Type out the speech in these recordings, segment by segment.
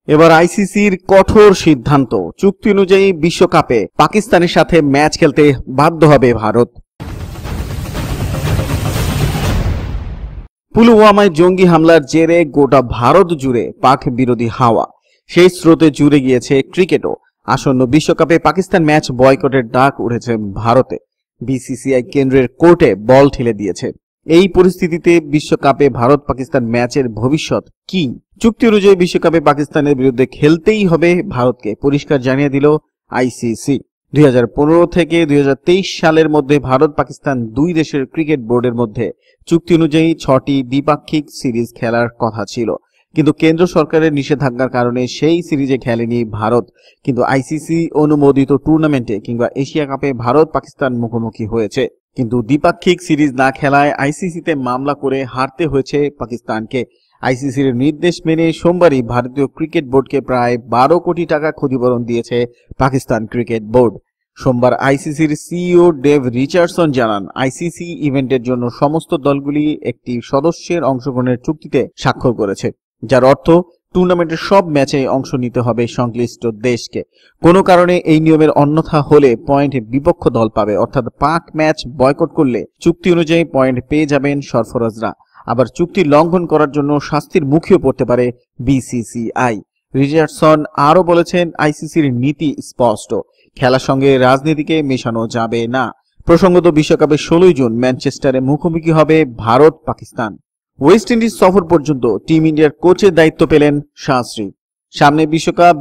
এবার আইসিসির কঠোর সিদ্ধান্ত, চুক্তি অনুযায়ী বিশ্বকাপে পাকিস্তানের সাথে ম্যাচ খেলতে বাধ্য হবে ভারত। পুলওয়ামায় জঙ্গি হামলার জেরে গোটা ভারত জুড়ে পাক বিরোধী হাওয়া, সেই স্রোতে জুড়ে গিয়েছে ক্রিকেটও। আসন্ন বিশ্বকাপে পাকিস্তান ম্যাচ বয়কটের ডাক উঠেছে ভারতে। বিসিসিআই কেন্দ্রের কোর্টে বল ঠেলে দিয়েছে। এই পরিস্থিতিতে বিশ্বকাপে ভারত পাকিস্তান ম্যাচের ভবিষ্যৎ কি? চুক্তি অনুযায়ী বিশ্বকাপে পাকিস্তানের বিরুদ্ধে খেলতেই হবে ভারতকে, পরিষ্কার জানিয়ে দিল আইসিসি। 2015 থেকে 2023 সালের মধ্যে ভারত পাকিস্তান দুই দেশের ক্রিকেট বোর্ডের মধ্যে চুক্তি অনুযায়ী 6টি দ্বিপাক্ষিক সিরিজ খেলার কথা ছিল, কিন্তু কেন্দ্র সরকারের নিষেধাজ্ঞার কারণে সেই সিরিজে খেলেনি ভারত। কিন্তু আইসিসি অনুমোদিত টুর্নামেন্টে কিংবা এশিয়া কাপে ভারত পাকিস্তান মুখোমুখি হয়েছে, কিন্তু দ্বিপাক্ষিক সিরিজ না খেলায় আইসিসিতে মামলা করে হারতে হয়েছে পাকিস্তানকে। আইসিসির নির্দেশ মেনে সোমবারই ভারতীয় ক্রিকেট বোর্ডকে প্রায় 12 কোটি টাকা ক্ষতিপূরণ দিয়েছে পাকিস্তান ক্রিকেট বোর্ড। সোমবার আইসিসির সিইও ডেভ রিচার্ডসন জানান, আইসিসি ইভেন্টের জন্য সমস্ত দলগুলি একটি সদস্যের অংশগ্রহণের চুক্তিতে স্বাক্ষর করেছে, যার অর্থ টুর্নামেন্টের সব ম্যাচে অংশ নিতে হবে সংশ্লিষ্ট দেশকে। কোনো কারণে এই নিয়মের অন্যথা হলে পয়েন্ট বিপক্ষ দল পাবে, অর্থাৎ পাক ম্যাচ বয়কট করলে চুক্তি অনুযায়ী পয়েন্ট পেয়ে যাবেন সরফরাজরা। আবার চুক্তি লঙ্ঘন করার জন্য শাস্তির মুখেও পড়তে পারে বিসিসিআই। রিচার্ডসন আরও বলেছেন, আইসিসির নীতি স্পষ্ট, খেলার সঙ্গে রাজনীতিকে মেশানো যাবে না। প্রসঙ্গত, বিশ্বকাপে 16 জুন ম্যানচেস্টারে মুখোমুখি হবে ভারত পাকিস্তান। ওয়েস্ট ইন্ডিজ সফর পর্যন্ত টিম ইন্ডিয়ার কোচের দায়িত্ব পেলেন শাস্ত্রী। সামনে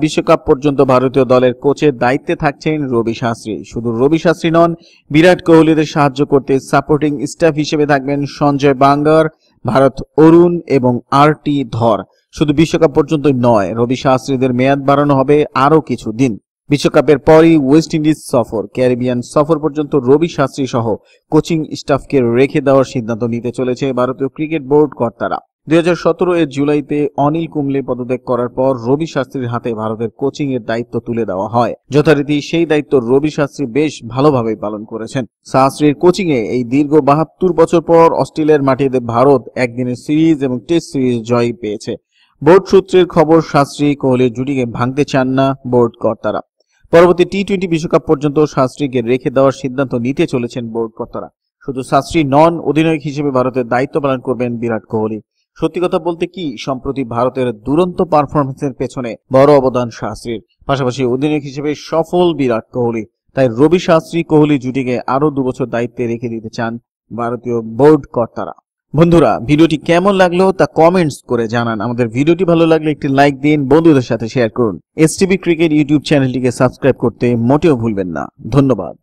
বিশ্বকাপ পর্যন্ত ভারতীয় দলের কোচের দায়িত্বে থাকছেন রবি শাস্ত্রী। শুধু রবি শাস্ত্রী নন, বিরাট কোহলিদের সাহায্য করতে সাপোর্টিং স্টাফ হিসেবে থাকবেন সঞ্জয় বাঙ্গার, ভারত অরুণ এবং আর.টি. ধর। শুধু বিশ্বকাপ পর্যন্তই নয়, রবি শাস্ত্রীদের মেয়াদ বাড়ানো হবে আরও কিছুদিন। বিশ্বকাপের পরই ওয়েস্ট ইন্ডিজ সফর, ক্যারিবিয়ান সফর পর্যন্ত রবি শাস্ত্রী সহ কোচিং স্টাফকে রেখে দেওয়ার সিদ্ধান্ত নিতে চলেছে ভারতীয় ক্রিকেট বোর্ড কর্তারা। 2017 এর জুলাইতে অনিল কুম্বলে পদত্যাগ করার পর রবি শাস্ত্রীর হাতে ভারতের কোচিং এর দায়িত্ব তুলে দেওয়া হয়। যথারীতি সেই দায়িত্ব রবি শাস্ত্রী বেশ ভালোভাবে পালন করেছেন। শাস্ত্রীর কোচিং এ এই দীর্ঘ 72 বছর পর অস্ট্রেলিয়ার মাটিতে ভারত একদিনের সিরিজ এবং টেস্ট সিরিজ জয় পেয়েছে। বোর্ড সূত্রের খবর, শাস্ত্রী কোহলির জুটিকে ভাঙতে চান না বোর্ড কর্তারা। পরবর্তী টি-20 বিশ্বকাপ পর্যন্ত শাস্ত্রীকে রেখে দেওয়ার সিদ্ধান্ত নিতে চলেছেন বোর্ড কর্তারা। শুধু শাস্ত্রী নন, অধিনায়ক হিসেবে ভারতের দায়িত্ব পালন করবেন বিরাট কোহলি। সত্যি কথা বলতে কি, সম্প্রতি ভারতের দুরন্ত পারফরমেন্সের পেছনে বড় অবদান শাস্ত্রীর, পাশাপাশি অধিনায়ক হিসেবে সফল বিরাট কোহলি। তাই রবি শাস্ত্রী কোহলি জুটিকে আরো 2 বছর দায়িত্বে রেখে দিতে চান ভারতীয় বোর্ড কর্তারা। বন্ধুরা, ভিডিওটি কেমন লাগলো তা কমেন্টস করে জানান। আমাদের ভিডিওটি ভালো লাগলে একটি লাইক দিন, বন্ধুদের সাথে শেয়ার করুন। এসটিভি ক্রিকেট ইউটিউব চ্যানেলটিকে সাবস্ক্রাইব করতে মোটেও ভুলবেন না। ধন্যবাদ।